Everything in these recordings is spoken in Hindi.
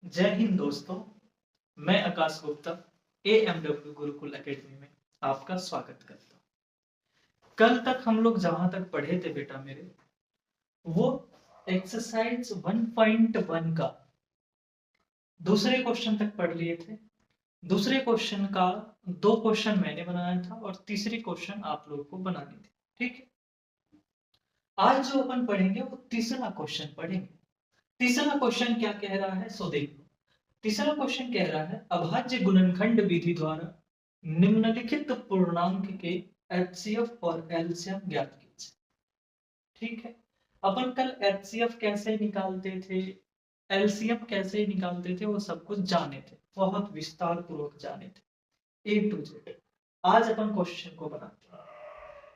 जय हिंद दोस्तों। मैं आकाश गुप्ता AMW गुरुकुल एकेडमी में आपका स्वागत करता हूँ। कल तक हम लोग जहां तक पढ़े थे बेटा मेरे, वो एक्सरसाइज 1.1 का दूसरे क्वेश्चन तक पढ़ लिए थे। दूसरे क्वेश्चन का दो क्वेश्चन मैंने बनाया था और तीसरी क्वेश्चन आप लोगों को बनानी थी। ठीक है, आज जो अपन पढ़ेंगे वो तीसरा क्वेश्चन पढ़ेंगे। तीसरा क्वेश्चन क्या कह रहा है सो देखो। तीसरा क्वेश्चन कह रहा है अभाज्य गुणनखंड विधि द्वारा निम्नलिखित पूर्णांक के एचसीएफ और एलसीएम ज्ञात कीजिए। ठीक है, अपन कल एचसीएफ कैसे निकालते थे, एलसीएम कैसे निकालते थे, वो सब कुछ जाने थे, बहुत विस्तार पूर्वक जाने थे A to Z। आज अपन क्वेश्चन को बनाते हैं।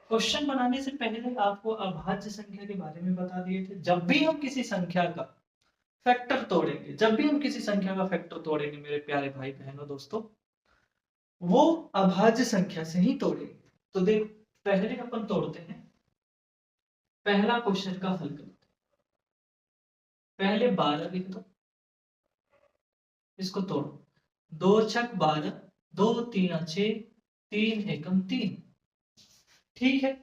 क्वेश्चन बनाने से पहले आपको अभाज्य संख्या के बारे में बता दिए थे। जब भी हम किसी संख्या का फैक्टर तोड़ेंगे, जब भी हम किसी संख्या का फैक्टर तोड़ेंगे मेरे प्यारे भाई बहनों दोस्तों, वो अभाज्य संख्या से ही तोड़ेंगे। तो देख, पहले अपन तोड़ते हैं, पहला क्वेश्चन का हल करते हैं। पहले 12 लिख दो, इसको तोड़ो। 2 छक 12, 2 3 6, 3 एकम 3। ठीक है,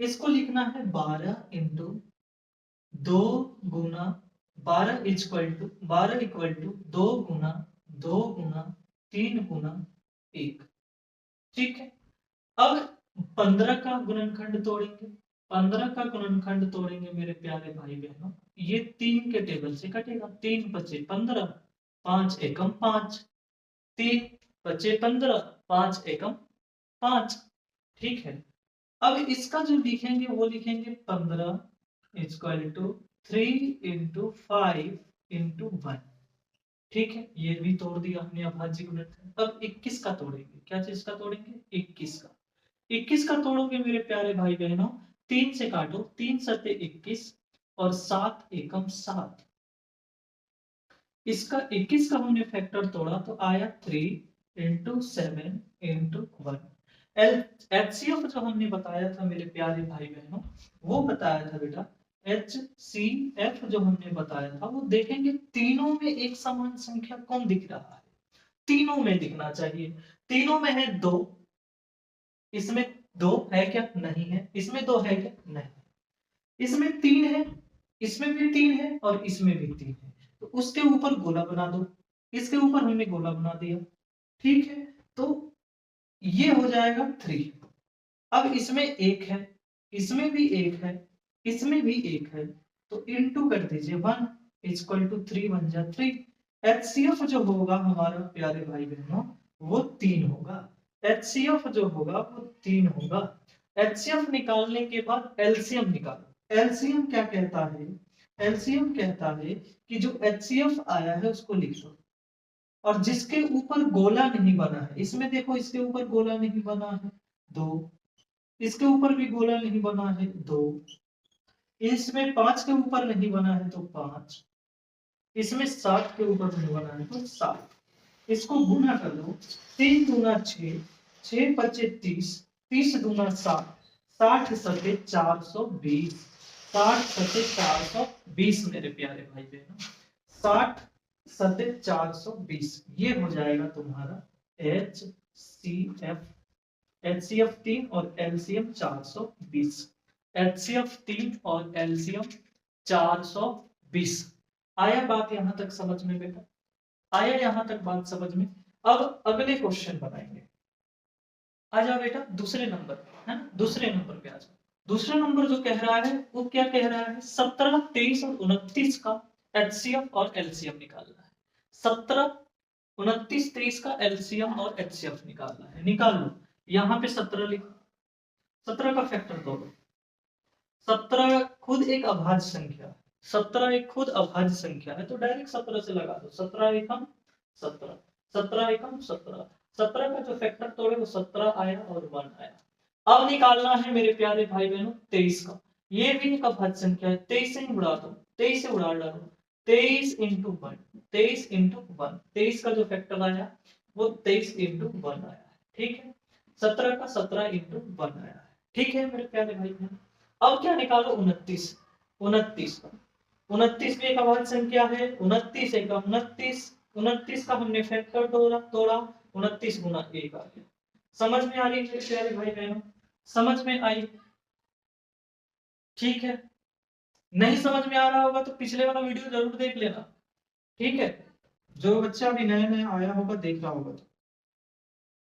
इसको लिखना है 12 इंटू 2 गुना 12 इक्वल टू 2 गुना 2 गुना 3 गुना 1। ठीक है, अब 15 का गुणनखंड तोड़ेंगे। 15 का गुणनखंड तोड़ेंगे मेरे प्यारे भाई बहनों, ये 3 के टेबल से कटेगा। 3 बचे 15, 5 एकम 5, 3 बचे 15, 5 एकम 5। ठीक है, अब इसका जो लिखेंगे वो लिखेंगे 15 इक्वल टू 3 इंटू 5 इंटू 1। ठीक है, ये भी तोड़ दिया हमने अभाज्य गुणनखंड। अब 21 का तोड़ेंगे। क्या चीज का तोड़ेंगे? 21 का। 21 का तोड़ोगे मेरे प्यारे भाई बहनों, 3 से काटो, 3 सते 21 और 7 एकम 7। इसका 21 का हमने फैक्टर तोड़ा तो आया 3 इंटू 7 इंटू 1। एचसीएफ जो हमने बताया था मेरे प्यारे भाई बहनों, वो बताया था बेटा HCF जो हमने बताया था, वो देखेंगे तीनों में एक समान संख्या कौन दिख रहा है। तीनों में दिखना चाहिए। तीनों में है 2, इसमें 2 है क्या? नहीं है। इसमें 2 है क्या? नहीं। इसमें 3 है, इसमें भी 3 है और इसमें भी 3 है। तो उसके ऊपर गोला बना दो। इसके ऊपर हमने गोला बना दिया। ठीक है, तो ये हो जाएगा 3। अब इसमें 1 है, इसमें भी 1 है, इसमें भी 1 है, तो इनटू कर दीजिए 1 इक्वल टू 3 बन जा 3। एचसीएफ जो होगा हमारा प्यारे भाई बहनों, वो 3 होगा। एचसीएफ जो होगा वो 3 होगा। एचसीएफ निकालने के बाद एलसीएम निकालो। एलसीएम क्या कहता है? एलसीएम कहता है कि जो एचसीएफ आया है उसको लिख लो, और जिसके ऊपर गोला नहीं बना है, इसमें देखो इसके ऊपर गोला नहीं बना है 2, इसके ऊपर भी गोला नहीं बना है 2, इसमें 5 के ऊपर नहीं बना है तो 5, इसमें 7 के ऊपर नहीं बना है तो 7। इसको गुना कर दो, 3 दूना 6, 6 पचे 30, 30 दूना 60, 60 सते 420, 60 सते 420 मेरे प्यारे भाई बहनों, 60 सते 420। ये हो जाएगा तुम्हारा HCF। HCF 3 और LCM 420। HCF 3 और LCM 420। आया बात यहां तक समझ में बेटा? आया यहां तक बात समझ में? अब अगले क्वेश्चन बनाएंगे। आ जाओ बेटा दूसरे नंबर पे, है ना? दूसरे नंबर पे आ जाओ। दूसरा नंबर जो कह रहा है वो क्या कह रहा है? 17, 23 और 29 का HCF और LCM निकालना है। 17, 29, 23 का LCM और HCF निकालना है। निकाल लो। यहाँ पे 17 लिखो, 17 का फैक्टर तोड़ो। 17 खुद एक अभाज्य संख्या है। 17 एक खुद अभाज्य संख्या है, तो डायरेक्ट 17 से लगा दो। 17 एकम 17, 17 एकम 17। 17 का जो फैक्टर तोड़े वो 17 आया और 1 आया। अब निकालना है मेरे प्यारे भाई बहनों 23 का। ये भी एक अभाज्य संख्या है। 23 से उड़ा दो, 23 से उड़ा डालो। 23 इंटू 1, 23 इंटू 1। 23 का जो फैक्टर आया वो 23 इंटू 1 आया है। ठीक है, 17 का 17 इंटू 1 आया है। ठीक है मेरे प्यारे भाई बहन, अब क्या निकालो? 29। 29 का 29 भी एक अभाज्य संख्या है, 29 एक 29, 29 का हमने फैक्टर तोड़ा 29 गुना 1 आ गया। समझ में आ रही है मेरे प्यारे भाई बहनों? समझ में आई? ठीक है, नहीं समझ में आ रहा होगा तो पिछले वाला वीडियो जरूर देख लेना, ठीक है? जो बच्चा अभी नया नया आया होगा देख रहा होगा तो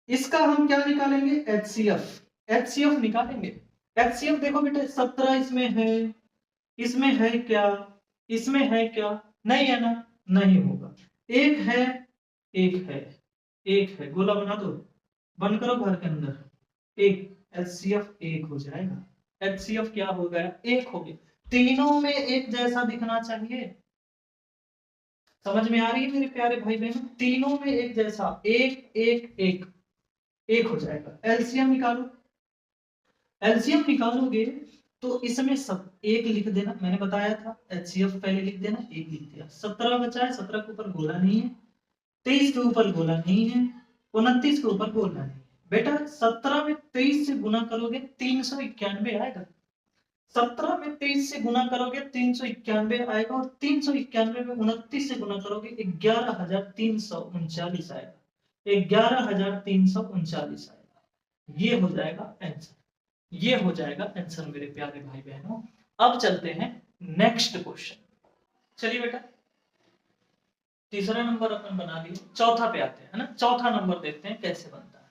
इसका हम क्या निकालेंगे? एचसीएफ। एचसीएफ निकालेंगे। एचसीएफ देखो बेटा 17 इसमें है, इसमें है क्या? इसमें है क्या? नहीं है ना, नहीं होगा। एक है, एक है, एक है, गोला बना दो, बंद करो घर के अंदर। एक एचसीएफ एक हो जाएगा। एचसीएफ क्या हो गया? एक हो गया। तीनों में एक जैसा दिखना चाहिए। समझ में आ रही है मेरे प्यारे भाई बहनों? तीनों में एक जैसा, एक एक एक एक हो जाएगा। एलसीएम निकालो। एलसीएम निकालोगे तो इसमें सब एक लिख देना, मैंने बताया था एचसीएफ पहले लिख देना, एक लिख दिया। 17 बचा है, 17 के ऊपर गोला नहीं है, 23 के ऊपर गोला नहीं है, 29 के ऊपर गोला नहीं। बेटा 17 में 23 से गुना करोगे 391 आएगा। 17 में 23 से गुना करोगे 391 आएगा, और 391 में 29 से गुना करोगे 11,339 आएगा। 11,339 आएगा। ये हो जाएगा आंसर, ये हो जाएगा आंसर मेरे प्यारे भाई बहनों। अब चलते हैं नेक्स्ट क्वेश्चन। चलिए बेटा, तीसरा नंबर अपन बना लिए, चौथा पे आते हैं, है ना? चौथा नंबर देखते हैं कैसे बनता है।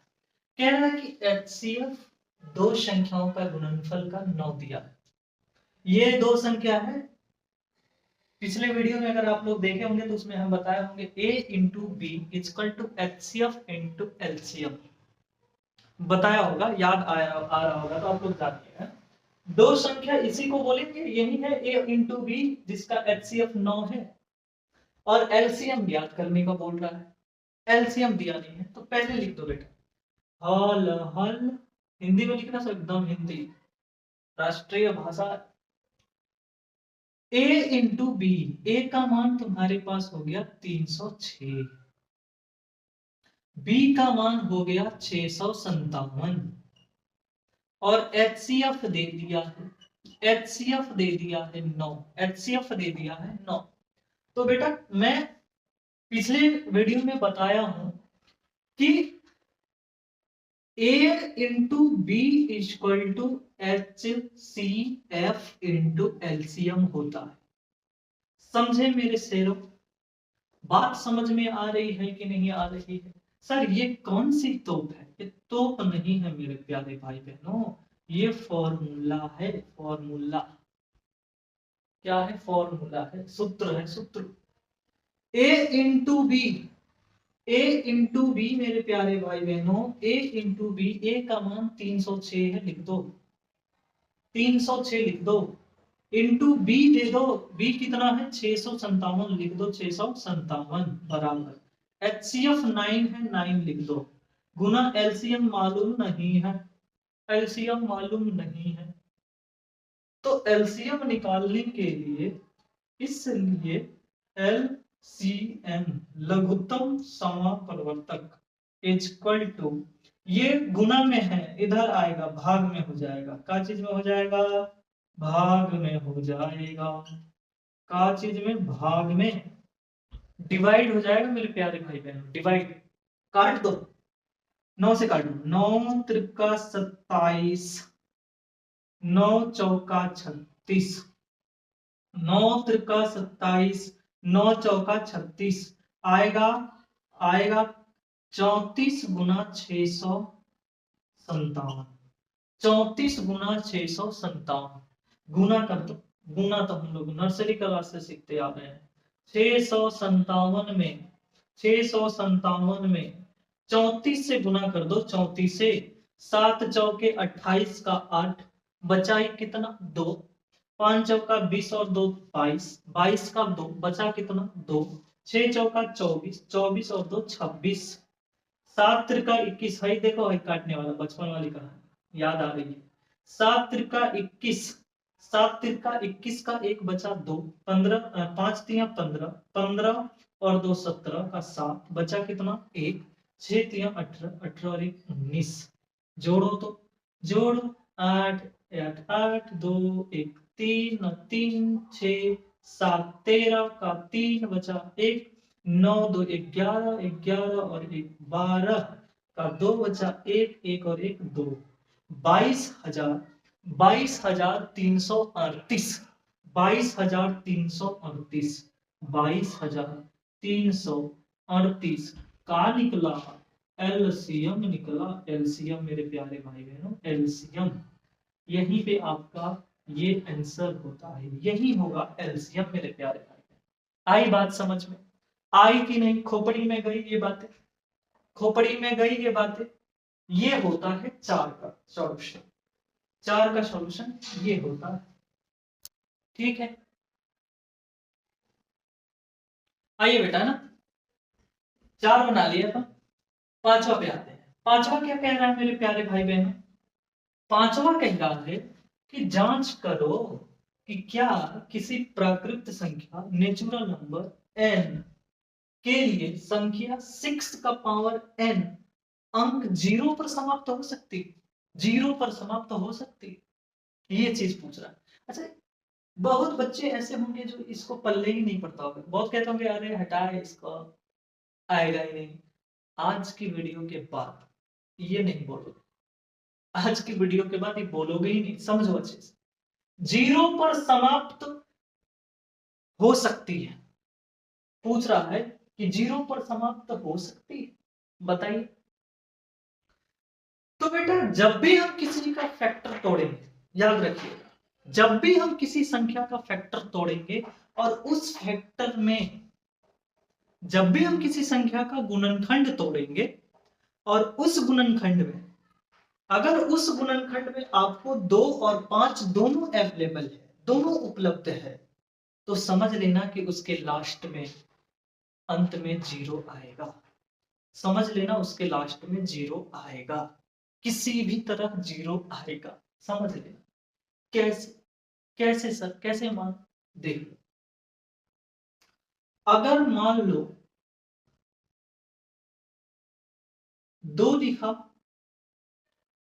कह रहा है कि एचसीएफ दो संख्याओं का गुणनफल का 9 दिया है। ये दो संख्या है, पिछले वीडियो में अगर आप लोग देखे होंगे तो उसमें हम बताए होंगे a into B equal to HCF into LCM, बताया होगा, याद आ रहा होगा तो आप लोग जानते हैं। दो संख्या इसी को बोलेंगे, यही है a इंटू बी जिसका एचसीएफ 9 है, और एलसीएम ज्ञात करने का बोल रहा है। एलसीएम दिया नहीं है तो पहले लिख दो बेटा हल हल, हिंदी में लिखना सब एकदम हिंदी, राष्ट्रीय भाषा। a इंटू बी, ए का मान तुम्हारे पास हो गया 306, बी का मान हो गया 657, और एचसीएफ दे दिया है, एचसीएफ दे दिया है 9, एचसीएफ दे दिया है 9। तो बेटा मैं पिछले वीडियो में बताया हूं कि a into B equal to H C F into LCM होता है। समझे मेरे शेरों? बात समझ में आ रही है कि नहीं आ रही है? सर ये कौन सी तोप है? ये तोप नहीं है मेरे प्यारे भाई बहनों, ये फॉर्मूला है। फॉर्मूला क्या है? फॉर्मूला है, सूत्र है, सूत्र। a into B, a into B मेरे प्यारे भाई बहनों, a इंटू बी, a का मान 306 है, लिख दो 306 लिख दो, इंटू बी दे दो, बी कितना है 657, लिख दो 657 बराबर एचसीएफ 9 है, 9 लिख दो, गुना एलसीएम मालूम नहीं है, एलसीएम मालूम नहीं है, तो एलसीएम निकालने के लिए इसलिए एलसीएम लघुत्तम समापवर्तक इक्वल टू, ये गुना में है इधर आएगा भाग में हो जाएगा, क्या चीज में हो जाएगा? भाग में हो जाएगा, का चीज में? भाग में। डिवाइड हो जाएगा मेरे प्यारे भाई बहनों, डिवाइड। काट दो, 9 से काट दो, 9 त्रिका 27, 9 चौका 36, 9 त्रिका 27, 9 चौका 36 आएगा, आएगा 34 गुना 657, 34 गुना 657 गुना कर दो। गुना तो हम लोग नर्सरी क्लास से सीखते आ रहे हैं। 657 में, 657 में 34 से गुना कर दो, 34 से, 7 चौके 28 का 8, बचा ही कितना? 2, 5 चौका 20 और 2 22, 22 का 2 बचा कितना? 2, 6 चौका 24, 24 और 2 26, 7 त्रिका 21 है, देखो है काटने वाला, बचपन वाली कहानी याद आ रही है। 7 त्रिका 21, 7 त्रिका 21 का 1 बचा 2, 15, 5 तिया 15, 15 और 2 17 का 7 बचा कितना? 1, 6 तिया 18, 18 और 1 19, जोड़ो तो, जोड़ो 8 8 8 2 1 3 3 6 7 13 का 3 बचा 1, 9 2 11, 11 और 1 12 का 2 बचा 1, 1 और 1 2, 22,000, 22,338, 22,338, 22,338 का निकला एलसीएम, निकला एलसीएम मेरे प्यारे भाई बहनों, एलसीएम। यहीं पे आपका ये आंसर होता है, यही होगा एलसीएम मेरे प्यारे भाई बहन। आई बात समझ में? आई कि नहीं? खोपड़ी में गई ये बातें? खोपड़ी में गई ये बातें? ये होता है 4 का सॉल्यूशन, 4 का सॉल्यूशन ये होता है। ठीक है, आइए बेटा ना, 4 बना लिया था, 5वां पे आते हैं। 5वां क्या कह रहा है मेरे प्यारे भाई बहनों? 5वां कह रहा है कि जांच करो कि क्या किसी प्राकृत संख्या नेचुरल नंबर n के लिए संख्या 6 का पावर n अंक 0 पर समाप्त हो सकती, 0 पर समाप्त हो सकती, ये चीज पूछ रहा है। अच्छा, बहुत बच्चे ऐसे होंगे जो इसको पल्ले ही नहीं पड़ता होगा, बहुत कहते होंगे अरे हटाए इसको, आएगा ही नहीं। आज की वीडियो के बाद ये नहीं बोलोगे, आज की वीडियो के बाद ये बोलोगे ही नहीं, समझो अच्छे से। 0 पर समाप्त हो सकती है, पूछ रहा है कि 0 पर समाप्त हो सकती है, बताइए। तो बेटा जब भी हम किसी का फैक्टर तोड़ेंगे, याद रखिएगा, जब भी हम किसी संख्या का फैक्टर तोड़ेंगे और उस फैक्टर में, जब भी हम किसी संख्या का गुणनखंड तोड़ेंगे और उस गुणनखंड में, अगर उस गुणनखंड में आपको 2 और 5 दोनों अवेलेबल है, दोनों उपलब्ध है, तो समझ लेना कि उसके लास्ट में, अंत में 0 आएगा। समझ लेना उसके लास्ट में 0 आएगा, किसी भी तरह 0 आएगा, समझ लेना। कैसे? कैसे सर, कैसे मान? देख लो, अगर मान लो 2 लिखा,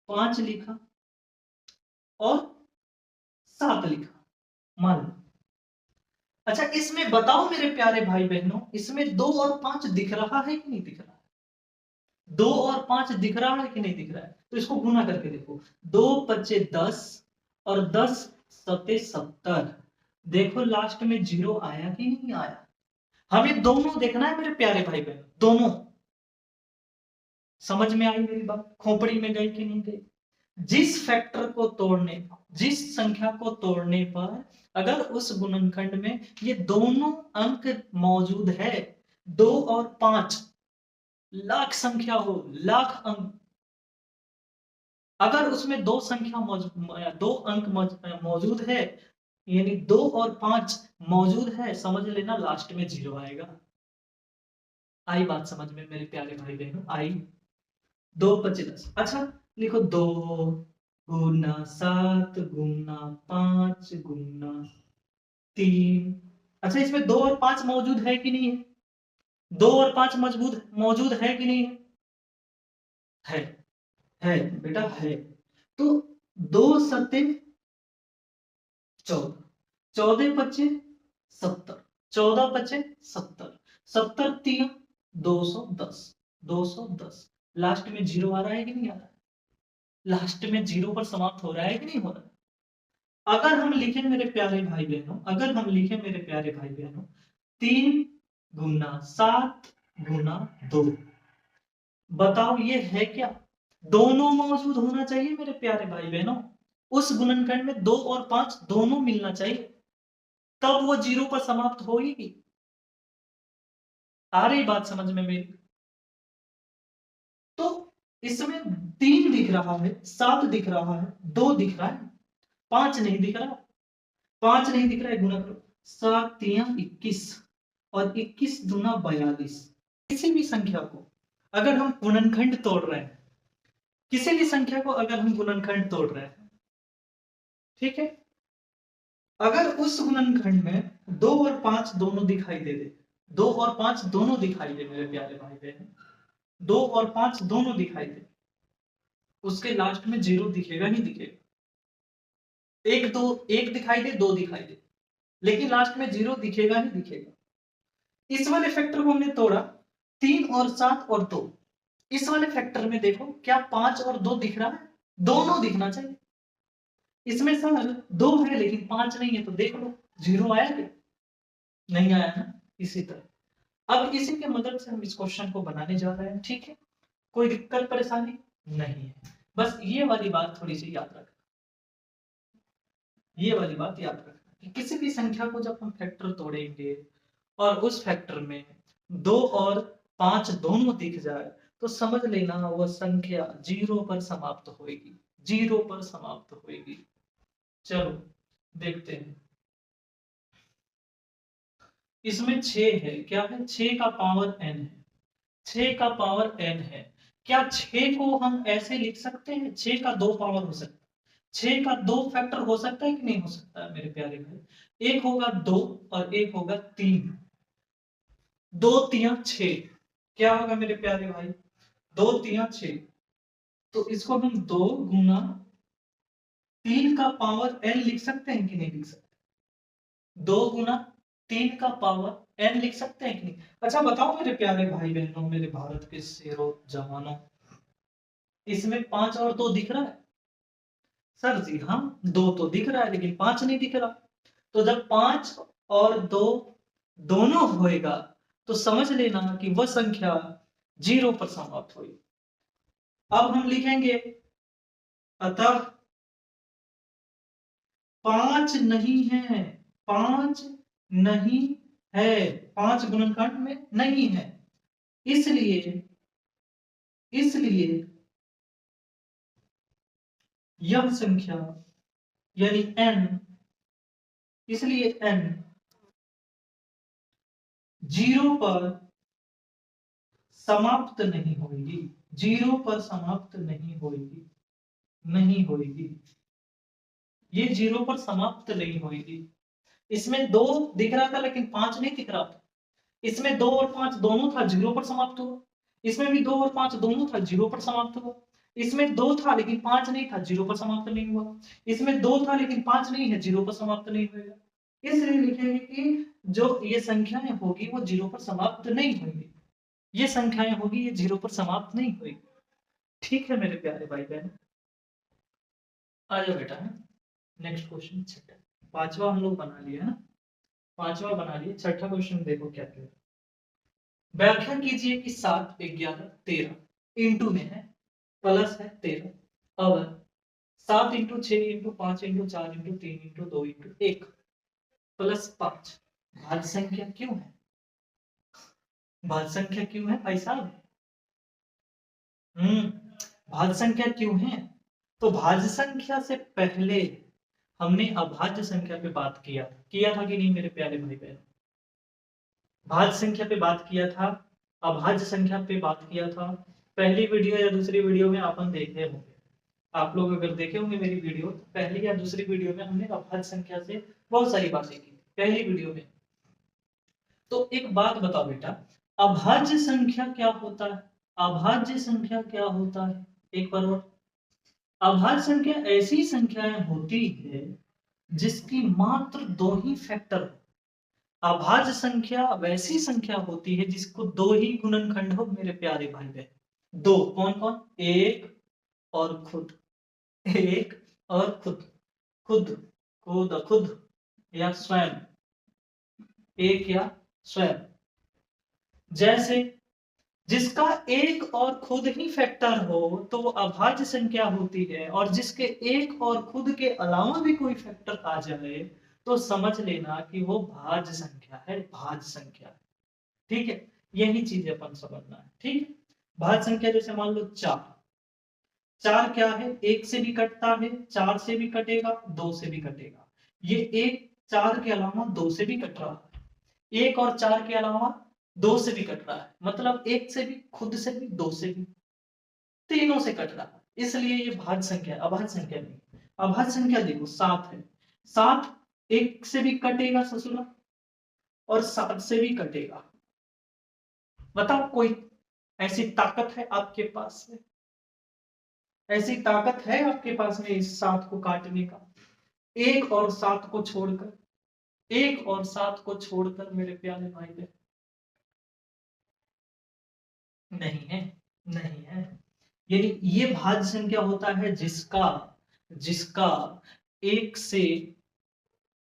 5 लिखा और 7 लिखा, मान लो। अच्छा, इसमें बताओ मेरे प्यारे भाई बहनों, इसमें 2 और 5 दिख रहा है कि नहीं दिख रहा है? 2 और 5 दिख रहा है कि नहीं दिख रहा है? तो इसको गुना करके देखो, 2 5 10 और 10 7 70। देखो लास्ट में 0 आया कि नहीं आया? हमें दोनों देखना है मेरे प्यारे भाई बहन, दोनों। समझ में आई मेरी बात? खोपड़ी में गई कि नहीं गई? जिस फैक्टर को तोड़ने, जिस संख्या को तोड़ने पर अगर उस गुणनखंड में ये दोनों अंक मौजूद है, 2 और 5, लाख संख्या हो, लाख अंक, अगर उसमें दो संख्या दो अंक मौजूद है, यानी 2 और 5 मौजूद है, समझ लेना लास्ट में 0 आएगा। आई बात समझ में मेरे प्यारे भाई बहनों? आई। 2 5 10। अच्छा लिखो, 2 गुना 7 गुना 5 गुना 3। अच्छा, इसमें 2 और 5 मौजूद है कि नहीं है? 2 और 5 मौजूद मौजूद है कि नहीं है? है बेटा, है। तो 2 सत्ते 14, 14 पच्चे 70, 14 पच्चे 70, 70 3 210, 210। लास्ट में 0 आ रहा है कि नहीं आ रहा है? लास्ट में 0 पर समाप्त हो रहा है कि नहीं हो रहा है? अगर हम लिखें मेरे प्यारे भाई बहनों, अगर हम लिखें मेरे प्यारे भाई बहनों, 3 गुना 7 गुना 2, बताओ ये है क्या? दोनों मौजूद होना चाहिए मेरे प्यारे भाई बहनों, उस गुणनखंड में 2 और 5 दोनों मिलना चाहिए, तब वो 0 पर समाप्त होगी। आ रही बात समझ में मेरी? तो इसमें 3 दिख रहा है, 7 दिख रहा है, 2 दिख रहा है, 5 नहीं दिख रहा, 5 नहीं दिख रहा है, गुना करो, 7 3 21 और 21 दूना 42। किसी भी संख्या को अगर हम गुणनखंड तोड़ रहे हैं, किसी भी संख्या को अगर हम गुणनखंड तोड़ रहे हैं, ठीक है, अगर उस गुणनखंड में 2 और 5 दोनों दिखाई दे, 2 और 5 दोनों दिखाई दे मेरे प्यारे भाई बहन, 2 और 5 दोनों दिखाई दे, उसके लास्ट में 0 दिखेगा ही दिखेगा। एक दिखाई दे, 2 दिखाई दे, लेकिन लास्ट में 0 दिखेगा ही दिखेगा। इस वाले फैक्टर को हमने तोड़ा, 3 और 7 और 2। इस वाले फैक्टर में देखो क्या 5 और 2 दिख रहा है? दोनों दिखना चाहिए। इसमें सर 2 है लेकिन 5 नहीं है, तो देख लो 0 आया क्या? नहीं आया ना। इसी तरह अब इसी के मदद से हम इस क्वेश्चन को बनाने जा रहे हैं। ठीक है, कोई दिक्कत परेशानी नहीं है। बस ये वाली बात थोड़ी सी याद रखना, ये वाली बात याद रखना कि किसी भी संख्या को जब हम फैक्टर तोड़ेंगे और उस फैक्टर में 2 और 5 दोनों दिख जाए तो समझ लेना वह संख्या 0 पर समाप्त होगी, 0 पर समाप्त होगी। चलो देखते हैं। इसमें 6 है, क्या है? 6 का पावर n है, 6 का पावर n है। क्या 6 को हम ऐसे लिख सकते हैं? 6 का 2 पावर हो सकता है, 6 का 2 फैक्टर हो सकता है कि नहीं हो सकता है मेरे प्यारे भाई? एक होगा 2 और एक होगा 3, 2 3 6, क्या होगा मेरे प्यारे भाई? 2 3 6। तो इसको हम 2 गुना 3 का पावर n लिख सकते हैं कि नहीं लिख सकते? 2 गुना 3 का पावर n लिख सकते हैं कि नहीं? अच्छा बताओ मेरे प्यारे भाई बहनों, मेरे भारत के शेरों जवानों, इसमें 5 और 2 दिख रहा है? सर जी हाँ, 2 तो दिख रहा है लेकिन 5 नहीं दिख रहा। तो जब 5 और 2 दोनों होएगा तो समझ लेना कि वह संख्या 0 पर समाप्त होगी। अब हम लिखेंगे अतः 5 नहीं है, 5 नहीं है, 5 गुणनखंड में नहीं है, इसलिए इसलिए यह संख्या यानी n, इसलिए n 0 पर समाप्त नहीं होगी, 0 पर समाप्त नहीं होगी, नहीं होगी, ये 0 पर समाप्त नहीं होगी। इसमें 2 दिख रहा था लेकिन 5 नहीं दिख रहा था। इसमें 2 और 5 दोनों था, 0 पर समाप्त हुआ। इसमें भी 2 और 5 दोनों था, 0 पर समाप्त हुआ। इसमें 2 था लेकिन 5 नहीं था, 0 पर समाप्त नहीं हुआ। इसमें 2 था लेकिन 5 नहीं है, 0 पर समाप्त नहीं होगा। इसलिए लिखेंगे कि जो ये संख्याएं होगी वो 0 पर समाप्त नहीं होंगी, ये संख्याएं होगी ये 0 पर समाप्त नहीं होगी। ठीक है मेरे प्यारे भाई बहन, आ जाओ बेटा। है नेक्स्ट क्वेश्चन, छठा, पांचवा हम लोग बना लिए है ना, पांचवा बना लिए। छठा क्वेश्चन देखो क्या कह रहा है। व्याख्या कीजिए कि 7 11 13 इंटू में है, प्लस है 13 और 7 into 6 into 5 into 4 into 3 into 2 into 1 plus 5 भाज्य संख्या क्यों है? भाज्य संख्या क्यों है भाई साहब? भाज्य संख्या क्यों है? तो भाज्य संख्या से पहले हमने अभाज्य संख्या पे बात किया था कि नहीं मेरे प्यारे भाई बहन? भाज्य संख्या पे बात किया था, अभाज्य संख्या पे बात किया था। पहली वीडियो या दूसरी वीडियो में अपन देखे होंगे, आप लोग अगर देखे होंगे मेरी वीडियो, तो पहली या दूसरी वीडियो में हमने अभाज्य संख्या से बहुत सारी बातें की पहली वीडियो में। तो एक बात बताओ बेटा, अभाज्य संख्या क्या होता है? अभाज्य संख्या क्या होता है? एक बार और, अभाज्य संख्या ऐसी संख्याएं होती है जिसकी मात्र 2 ही फैक्टर हो। अभाज्य संख्या वैसी संख्या होती है जिसको 2 ही गुणनखंड हो मेरे प्यारे भाई बहन। 2 कौन कौन? एक और खुद, एक और खुद, खुद खुद खुद या स्वयं, एक या स्वयं। जैसे जिसका एक और खुद ही फैक्टर हो तो वो अभाज्य संख्या होती है, और जिसके एक और खुद के अलावा भी कोई फैक्टर आ जाए तो समझ लेना कि वो भाज्य संख्या है, भाज्य संख्या है। ठीक है, यही चीज अपन समझना है। ठीक है, भाज्य संख्या जैसे मान लो 4, 4 क्या है? एक से भी कटता है, 4 से भी कटेगा, 2 से भी कटेगा। ये एक 4 के अलावा 2 से भी कट रहा है, एक और 4 के अलावा 2 से भी कट रहा है, मतलब एक से भी, खुद से भी, 2 से भी, तीनों से कट रहा है, इसलिए ये भाज्य संख्या, अभाज्य संख्या नहीं। अभाज्य संख्या देखो 7 है, 7 एक से भी कटेगा ससुरा और 7 से भी कटेगा। बताओ कोई ऐसी ताकत है आपके पास में? ऐसी ताकत है आपके पास में इस 7 को काटने का, एक और 7 को छोड़कर? 1 और 7 को छोड़कर मेरे प्यारे भाई बहन, नहीं है, नहीं है। यानी ये भाज्य संख्या होता है जिसका जिसका 1 से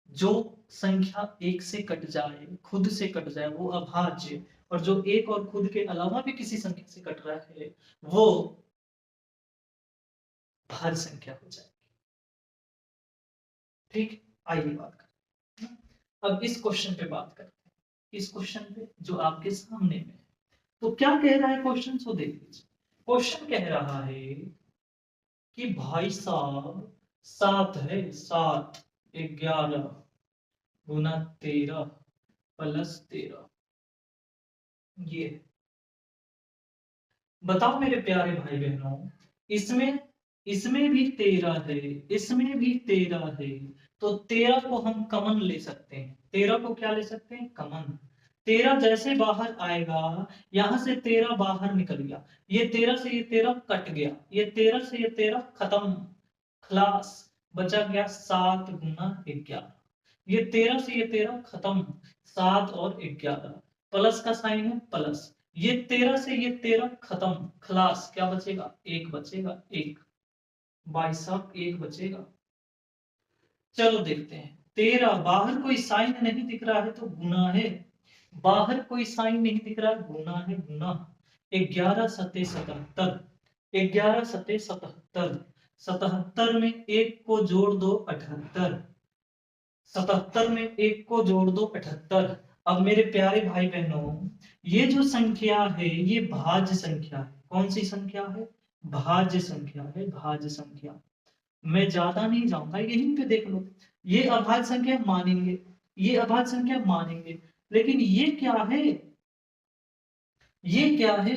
जो संख्या 1 से कट जाए, खुद से कट जाए, वो अभाज्य, और जो 1 और खुद के अलावा भी किसी संख्या से कट रहा है वो भाज्य संख्या हो जाएगी। ठीक, आइए बात करते हैं। अब इस क्वेश्चन पे बात करते हैं, इस क्वेश्चन पे जो आपके सामने में है। तो क्या कह रहा है क्वेश्चन, सो देख लीजिए। क्वेश्चन कह रहा है कि भाई साहब 7 है, 7 11 गुना 13 प्लस 13, ये बताओ मेरे प्यारे भाई बहनों, इसमें इसमें भी 13 है, इसमें भी 13 है, तो 13 को हम कमन ले सकते हैं। 13 को क्या ले सकते हैं, कमन। 13 जैसे बाहर आएगा, यहां से 13 बाहर निकल गया, ये 13 से ये 13 कट गया, ये 13 से ये 13 खत्म, खलास, बचा गया 7 गुना 11। ये 13 से ये 13 खत्म, 7 और 11, प्लस का साइन है प्लस, ये 13 से ये 13 खत्म, खलास, क्या बचेगा, 1 बचेगा, 1, भाई साहब 1 बचेगा। चलो देखते हैं, 13 बाहर कोई साइन नहीं दिख रहा है तो गुना है, बाहर कोई साइन नहीं दिख रहा है, गुना है, गुना। 11 सते 77, 11 सते 77, 77 में 1 को जोड़ दो 78, 77 में 1 को जोड़ दो 78। अब मेरे प्यारे भाई बहनों, ये जो संख्या है ये भाज्य संख्या है। कौन सी संख्या है, भाज्य संख्या है, भाज्य संख्या। मैं ज्यादा नहीं जाऊंगा, यहीं पे देख लो, ये अभाज्य संख्या मानेंगे, ये अभाज्य संख्या मानेंगे, लेकिन ये क्या है, ये क्या है,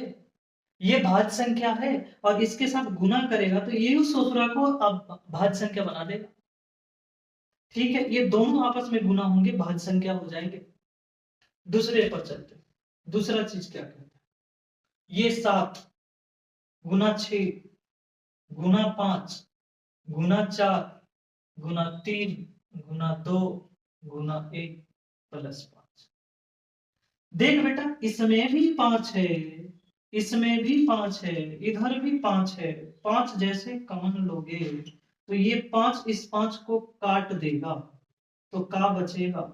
ये भाज्य संख्या है, और इसके साथ गुना करेगा तो ये उस ससुरा को अब भाज्य संख्या बना देगा। ठीक है, ये दोनों आपस में गुना होंगे, भाज्य संख्या हो जाएंगे। दूसरे पर चलते, दूसरा चीज क्या कहता है, ये 7 गुना 6 गुना 5 गुना 4 गुना 3 गुना 2 गुना 1 प्लस 5। देख बेटा, इसमें भी 5 है, इसमें भी 5 है, इधर भी 5 है, 5 जैसे कॉमन लोगे तो ये 5 इस 5 को काट देगा, तो का बचेगा,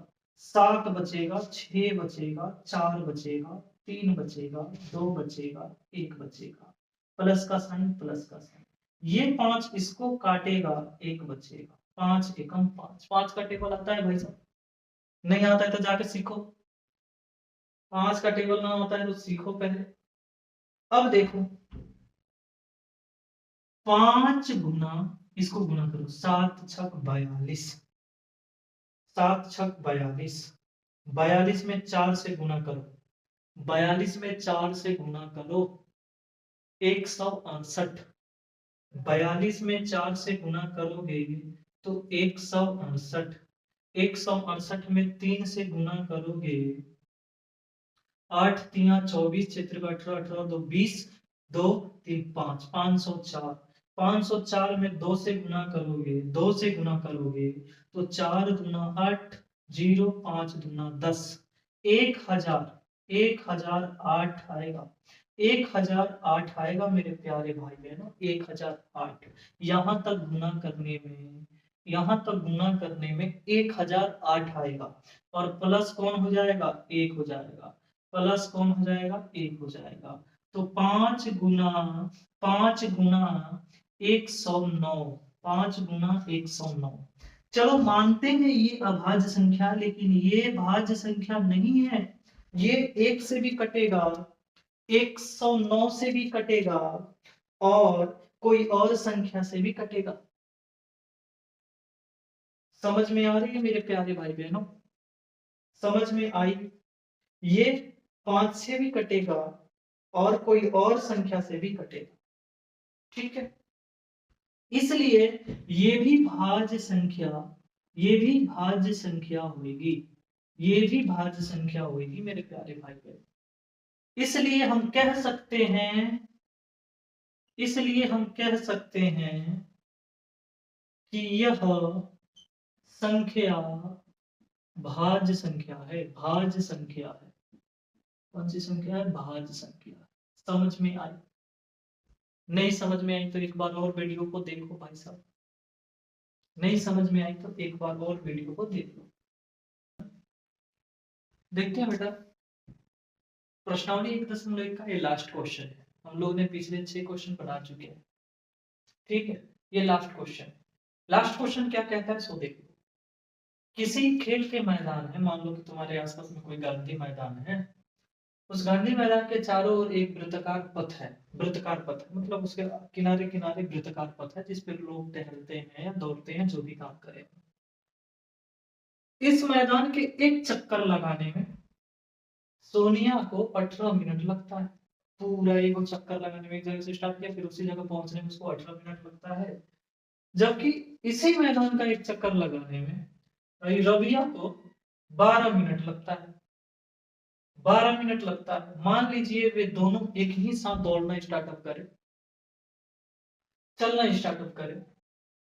7 बचेगा, 6 बचेगा, 4 बचेगा, 3 बचेगा, 2 बचेगा, 1 बचेगा, प्लस का साइन, प्लस का साइन, ये 5 इसको काटेगा, 1 बचेगा, 5 एकम 5। 5 का टेबल आता है भाई साहब, नहीं आता है तो जाके सीखो, 5 का टेबल ना होता है तो सीखो पहले। अब देखो, 5 गुना, इसको गुना करो, 7 छक 42, 7 छक 42, 42 में 4 से गुना करो, 42 में 4 से गुना करो, 168, 42 में 4 से गुना करोगे तो 168, 168 में 3 से गुना करोगे, 8 3 24, क्षेत्र का 18, 18 2 20, 2 3 5, 504, 504 में 2 से गुना करोगे, 2 से गुना करोगे तो 4 दूना 8, 0 5 दूना 10, 1000, 1008 आएगा, 1008 आएगा मेरे प्यारे भाई बहनों, 1008। यहां तक गुना करने में, यहां तक गुना करने में 1008 आएगा, और प्लस कौन हो जाएगा, 1 हो जाएगा, प्लस कौन हो जाएगा, 1 हो जाएगा। तो 5 गुना 109, 5 गुना 109। चलो मानते हैं ये अभाज्य संख्या, लेकिन ये भाज्य संख्या नहीं है, ये 1 से भी कटेगा, 109 से भी कटेगा, और कोई और संख्या से भी कटेगा। समझ में आ रही है मेरे प्यारे भाई बहनों, समझ में आई, ये 5 से भी कटेगा और कोई और संख्या से भी कटेगा। ठीक है, इसलिए ये भी भाज्य संख्या, ये भी भाज्य संख्या होगी, ये भी भाज्य संख्या होगी मेरे प्यारे भाई बहन। इसलिए हम कह सकते हैं, इसलिए हम कह सकते हैं कि यह संख्या भाज्य संख्या है, भाज्य संख्या है। कौन सी संख्या है? भाज्य संख्या। समझ में आई? नहीं समझ में आई तो एक बार और वीडियो को देखो भाई साहब। नहीं समझ में आई तो एक बार और वीडियो को देख लो। देखते हैं बेटा, प्रश्नावली 1.1 का ये लास्ट क्वेश्चन है। हम लोग ने पिछले 6 क्वेश्चन पढ़ा चुके हैं, ठीक है। ये लास्ट क्वेश्चन, लास्ट क्वेश्चन क्या कहता है सो देखो। किसी खेल के मैदान है, मान लो कि तुम्हारे आसपास में कोई गांधी मैदान है, उस गांधी मैदान के चारों ओर एक वृत्ताकार पथ है। वृत्ताकार पथ है मतलब उसके किनारे किनारे वृत्ताकार पथ है जिस पर लोग टहलते हैं या दौड़ते हैं, जो भी काम करें। इस मैदान के एक चक्कर लगाने में सोनिया को 18 मिनट लगता है। पूरा एक चक्कर लगाने में, एक जगह से स्टार्ट किया फिर उसी जगह पहुंचने में उसको 18 मिनट लगता है। जबकि इसी मैदान का एक चक्कर लगाने में रविया को 12 मिनट लगता है। 12 मिनट लगता है। मान लीजिए वे दोनों एक ही साथ दौड़ना स्टार्टअप करें, चलना स्टार्टअप करें,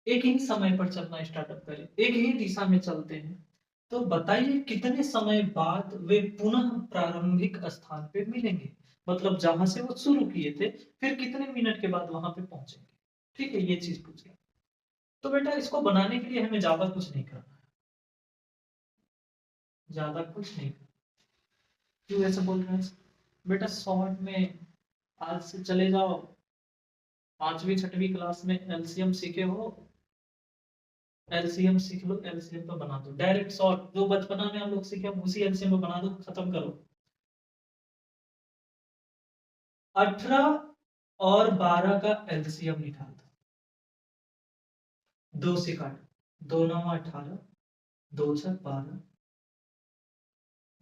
एक ही समय पर चलना स्टार्टअप करें, एक ही दिशा में चलते हैं, तो बताइए कितने समय बाद वे पुनः प्रारंभिक स्थान पे मिलेंगे। मतलब जहां से वो शुरू किए थे फिर कितने मिनट के बाद वहां पे पहुंचेंगे। ठीक है, ये चीज पूछिए। तो बेटा इसको बनाने के लिए हमें ज्यादा कुछ नहीं करना है, ज्यादा कुछ नहीं करना। क्यों ऐसा बोल रहे हैं बेटा? शॉर्ट में आज से चले जाओ, 5वीं 6वीं क्लास में एलसीएम सीखे हो, एलसीएम सीख लो, एलसीएम पे बना दो डायरेक्ट शॉर्ट। जो बचपना में हम लोग सीखे उसी एलसीएम पे बना दो, खत्म करो। 18 और 12 का एलसीएम निकाल दो, 2 से काटो, 2 9 18, 2 6 12,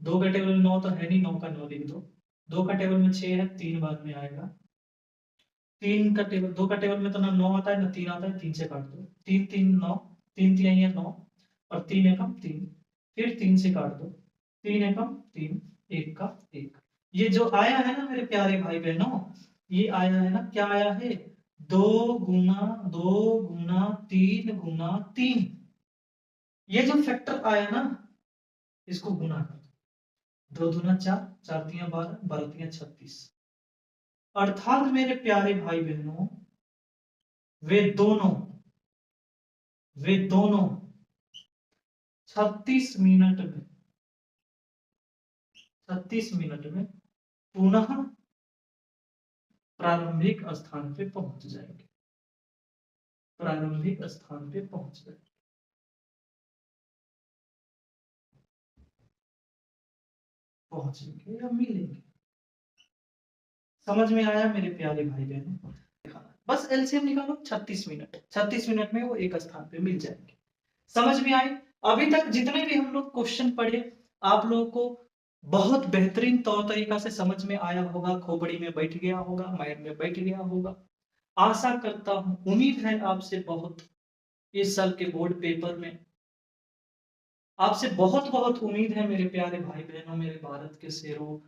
2 का टेबल में 9 तो है नहीं, 9 का 9 लिख दो। 2 का टेबल में 6 है, 3 बाद में आएगा। 3 का टेबल, 2 का टेबल में तो ना 9 आता है ना 3 आता है, 3 से काट दो। 3 3 9, 3 3 है 9 और 3 एकम 3, फिर 3 से काट दो। 3 एकम 3, 1 का 1। ये जो आया है ना मेरे प्यारे भाई बहनों, ये आया है ना, क्या आया है? 2 गुना 2 गुना 3 गुना 3। ये जो फैक्टर आया ना, इसको गुना कर दो। 2 दूना 4, 4 तिया 12, 12 तिया 36। अर्थात मेरे प्यारे भाई बहनों, वे दोनों 36 मिनट में 36 मिनट में पुनः प्रारंभिक स्थान पे पहुंच जाएंगे। प्रारंभिक स्थान पे पहुंच जाएंगे, पहुंचेंगे या मिलेंगे। समझ में आया मेरे प्यारे भाई बहनों? बस एलसीएम निकालो, 36 मिनट, 36 मिनट में वो एक स्थान पे मिल जाएंगे। समझ में आई? अभी तक जितने भी हम लोग क्वेश्चन पढ़े, आप लोगों को बहुत बेहतरीन तौर तरीका से समझ में आया होगा, खोपड़ी में बैठ गया होगा, माइंड में बैठ गया होगा। आशा करता हूं, उम्मीद है आपसे बहुत, इस साल के बोर्ड पेपर में आपसे बहुत बहुत उम्मीद है मेरे प्यारे भाई बहनों, मेरे भारत के शेरों,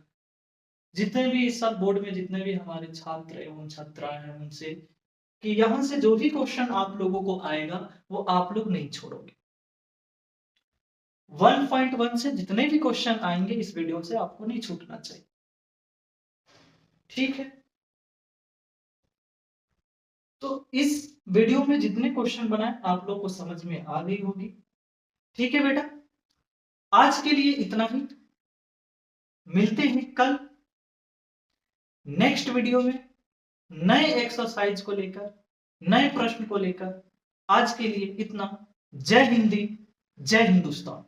जितने भी इस साल बोर्ड में जितने भी हमारे छात्र एवं छात्राएं हैं उनसे, कि यहां से जो भी क्वेश्चन आप लोगों को आएगा वो आप लोग नहीं छोड़ोगे। 1.1 से जितने भी क्वेश्चन आएंगे इस वीडियो से आपको नहीं छूटना चाहिए, ठीक है। तो इस वीडियो में जितने क्वेश्चन बनाए आप लोग को समझ में आ गई होगी, ठीक है बेटा। आज के लिए इतना ही, मिलते हैं कल नेक्स्ट वीडियो में नए एक्सरसाइज को लेकर, नए प्रश्न को लेकर। आज के लिए इतना। जय हिंदी, जय हिंदुस्तान।